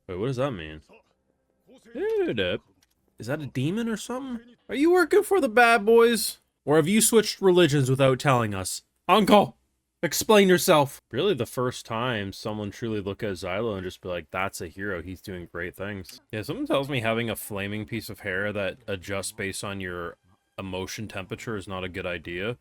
Wait, what does that mean? Dude, is that a demon or something? Are you working for the bad boys? Or have you switched religions without telling us? Uncle, explain yourself. Really the first time someone truly look at Xylo and just be like, that's a hero, he's doing great things. Yeah, someone tells me having a flaming piece of hair that adjusts based on your emotion temperature is not a good idea.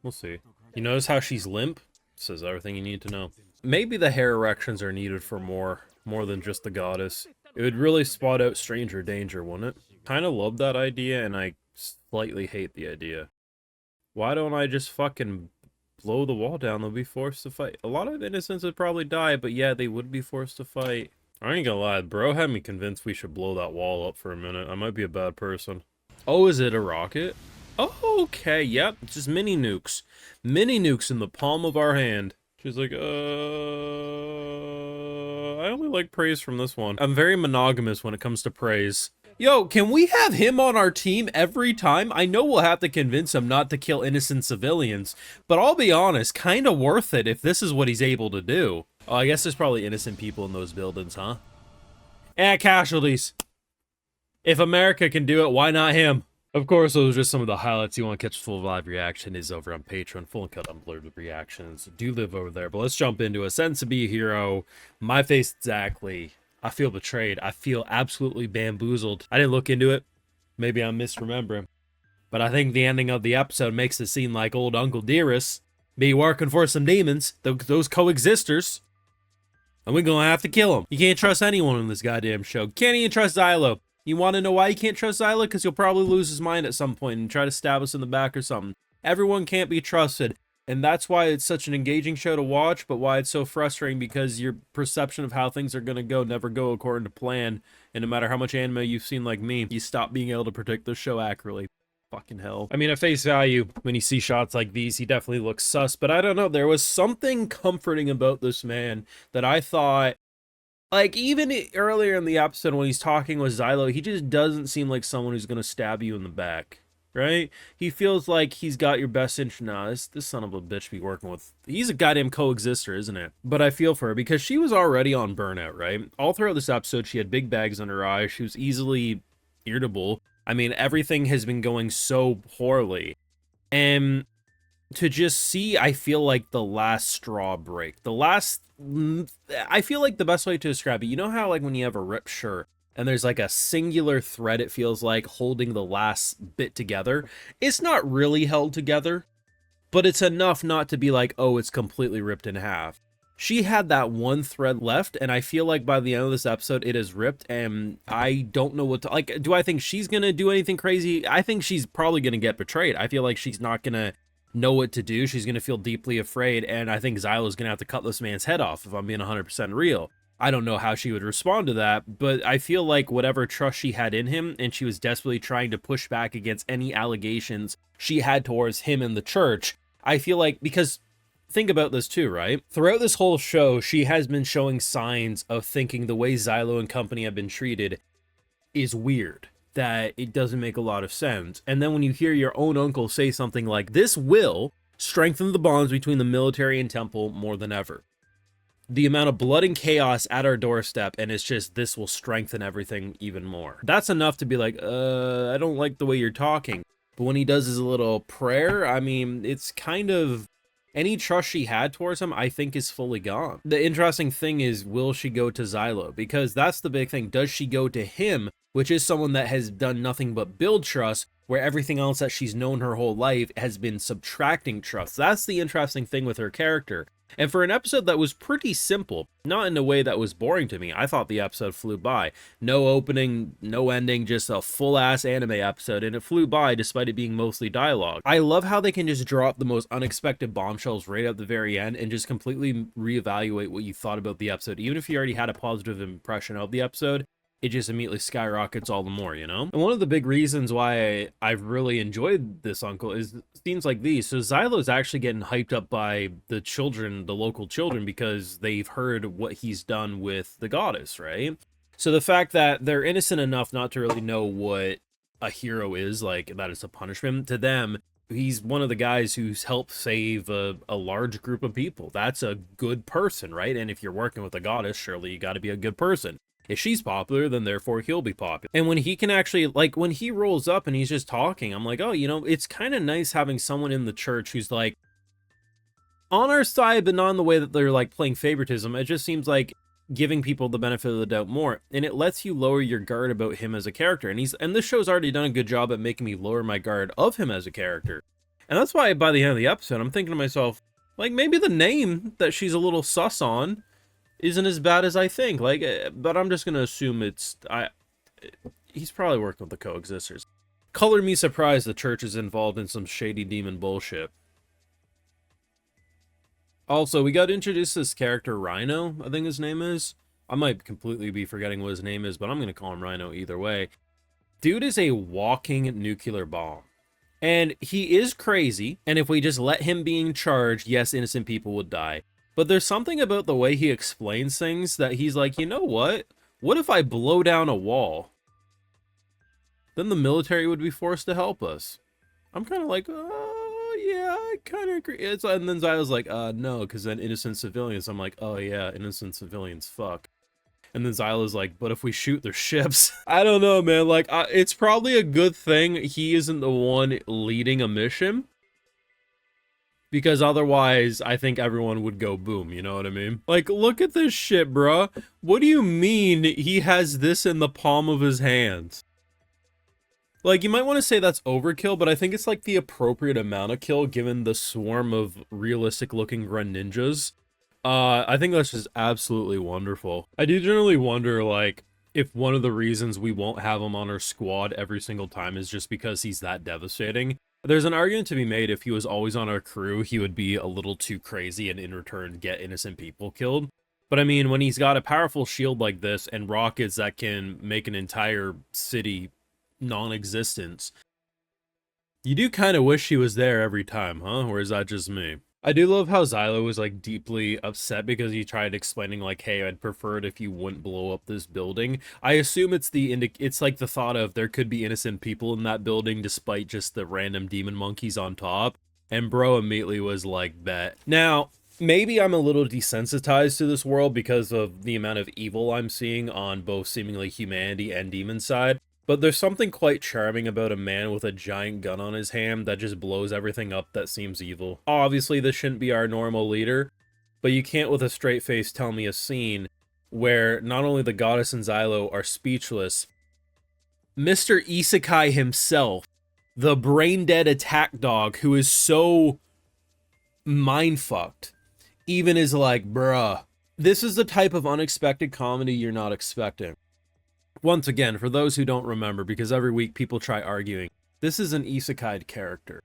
We'll see. You notice how she's limp? Says everything you need to know. Maybe the hair erections are needed for more than just the goddess. It would really spot out stranger danger, wouldn't it? Kinda love that idea, and I slightly hate the idea. Why don't I just fucking blow the wall down? They'll be forced to fight. A lot of innocents would probably die, but yeah, they would be forced to fight. I ain't gonna lie, bro had me convinced we should blow that wall up for a minute. I might be a bad person. Oh, is it a rocket? Oh, okay, yep, it's just mini nukes. Mini nukes in the palm of our hand. She's like, I only like praise from this one. I'm very monogamous when it comes to praise. Yo, can we have him on our team every time? I know we'll have to convince him not to kill innocent civilians, but I'll be honest, kinda worth it if this is what he's able to do. Oh, I guess there's probably innocent people in those buildings, huh? Casualties. If America can do it, why not him? Of course, those are just some of the highlights. You want to catch full live reaction is over on Patreon, full and cut unblurred reactions. Do live over there, but let's jump into a sense to be a hero. My face exactly. I feel betrayed. I feel absolutely bamboozled. I didn't look into it. Maybe I'm misremembering. But I think the ending of the episode makes it seem like old Uncle Dearest be working for some demons, those coexisters. And we're gonna have to kill him. You can't trust anyone in this goddamn show. Can't even trust Xylo. You want to know why you can't trust Xylo? Because he'll probably lose his mind at some point and try to stab us in the back or something. Everyone can't be trusted. And that's why it's such an engaging show to watch, but why it's so frustrating, because your perception of how things are going to go never go according to plan. And no matter how much anime you've seen like me, you stop being able to predict the show accurately. Fucking hell. I mean, at face value, when you see shots like these, he definitely looks sus, but I don't know. There was something comforting about this man that I thought, like, even earlier in the episode when he's talking with Xylo, he just doesn't seem like someone who's going to stab you in the back, right? He feels like he's got your best interest. Nah, this son of a bitch be working with... He's a goddamn coexister, isn't it? But I feel for her because she was already on burnout, right? All throughout this episode, she had big bags under her eyes. She was easily irritable. I mean, everything has been going so poorly. And to just see, I feel like the last straw break. I feel like the best way to describe it, you know how like when you have a ripped shirt and there's like a singular thread, it feels like holding the last bit together. It's not really held together, but it's enough not to be like, oh, it's completely ripped in half. She had that one thread left, and I feel like by the end of this episode, it is ripped, and I don't know what to... Like, do I think she's gonna do anything crazy? I think she's probably gonna get betrayed. I feel like she's not gonna know what to do. She's going to feel deeply afraid, and I think Xylo's going to have to cut this man's head off, if I'm being 100% real. I don't know how she would respond to that, but I feel like whatever trust she had in him, and she was desperately trying to push back against any allegations she had towards him and the church, I feel like, because think about this too, right? Throughout this whole show, she has been showing signs of thinking the way Xylo and company have been treated is weird, that it doesn't make a lot of sense. And then when you hear your own uncle say something like, this will strengthen the bonds between the military and temple more than ever. The amount of blood and chaos at our doorstep, and it's just, this will strengthen everything even more. That's enough to be like, I don't like the way you're talking. But when he does his little prayer, I mean, it's kind of... Any trust she had towards him, I think, is fully gone. The interesting thing is, will she go to Xylo? Because that's the big thing. Does she go to him, which is someone that has done nothing but build trust, where everything else that she's known her whole life has been subtracting trust? That's the interesting thing with her character. And for an episode that was pretty simple, not in a way that was boring to me, I thought the episode flew by. No opening, no ending, just a full-ass anime episode, and it flew by despite it being mostly dialogue. I love how they can just drop the most unexpected bombshells right at the very end and just completely reevaluate what you thought about the episode. Even if you already had a positive impression of the episode, it just immediately skyrockets all the more, you know? And one of the big reasons why I've really enjoyed this uncle is scenes like these. So Xylo's actually getting hyped up by the children, the local children, because they've heard what he's done with the goddess, right? So the fact that they're innocent enough not to really know what a hero is, like, that it's a punishment to them, he's one of the guys who's helped save a large group of people. That's a good person, right? And if you're working with a goddess, surely you got to be a good person. If she's popular, then therefore he'll be popular. And when he can actually, like, when he rolls up and he's just talking, I'm like, oh, you know, it's kind of nice having someone in the church who's like on our side, but not in the way that they're like playing favoritism. It just seems like giving people the benefit of the doubt more, and it lets you lower your guard about him as a character. And this show's already done a good job at making me lower my guard of him as a character. And that's why by the end of the episode, I'm thinking to myself, like, maybe the name that she's a little sus on isn't as bad as I think. Like, but I'm just gonna assume he's probably working with the coexisters. Color me surprised the church is involved in some shady demon bullshit. Also, we got introduced to this character, Rhyno, I think his name is. I might completely be forgetting what his name is, but I'm going to call him Rhyno either way. Dude is a walking nuclear bomb. And he is crazy, and if we just let him be in charge, yes, innocent people would die. But there's something about the way he explains things that he's like, you know what? What if I blow down a wall? Then the military would be forced to help us. I'm kind of like, yeah, I kind of agree. And then Xylo's like, no, because then innocent civilians. I'm like, oh yeah, innocent civilians, fuck. And then Xylo's like, but if we shoot their ships, I don't know, man. Like, it's probably a good thing he isn't the one leading a mission, because otherwise, I think everyone would go boom. You know what I mean? Like, look at this shit, bruh. What do you mean he has this in the palm of his hand? Like, you might want to say that's overkill, but I think it's like the appropriate amount of kill given the swarm of realistic-looking Greninjas. I think that's just absolutely wonderful. I do generally wonder, like, if one of the reasons we won't have him on our squad every single time is just because he's that devastating. There's an argument to be made if he was always on our crew, he would be a little too crazy and in return get innocent people killed. But I mean, when he's got a powerful shield like this and rockets that can make an entire city non-existent, you do kind of wish he was there every time, huh? Or is that just me? I do love how Xylo was like deeply upset because he tried explaining like, hey, I'd prefer it if you wouldn't blow up this building. I assume it's it's like the thought of there could be innocent people in that building despite just the random demon monkeys on top. And bro immediately was like, bet. Now, maybe I'm a little desensitized to this world because of the amount of evil I'm seeing on both seemingly humanity and demon side. But there's something quite charming about a man with a giant gun on his hand that just blows everything up that seems evil. Obviously, this shouldn't be our normal leader, but you can't with a straight face tell me a scene where not only the goddess and Xylo are speechless, Mr. Isekai himself, the brain-dead attack dog who is so mind-fucked, even is like, bruh. This is the type of unexpected comedy you're not expecting. Once again, for those who don't remember, because every week people try arguing, this is an isekai character.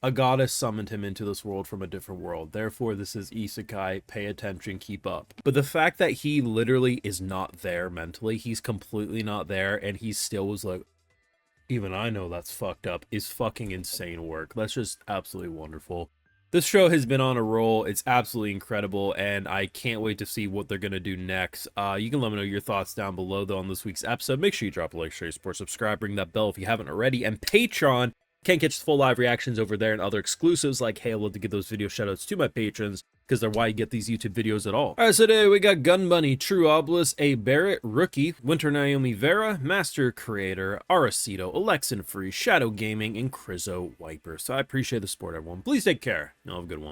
A goddess summoned him into this world from a different world. Therefore, this is isekai. Pay attention, keep up. But the fact that he literally is not there mentally, he's completely not there, and he still was like, even I know that's fucked up, is fucking insane work. That's just absolutely wonderful. This show has been on a roll. It's absolutely incredible, and I can't wait to see what they're going to do next. You can let me know your thoughts down below, though, on this week's episode. Make sure you drop a like, share, support, subscribe, ring that bell if you haven't already, and Patreon. Can't catch the full live reactions over there and other exclusives like, hey, I love to give those video shoutouts to my patrons because they're why you get these YouTube videos at all. All right, so today we got Gun Bunny, True Obelisk, A Barrett, Rookie, Winter Naomi Vera, Master Creator, Aracito, Alexin Free, Shadow Gaming, and Krizo Wiper. So I appreciate the support, everyone. Please take care. Y'all have a good one.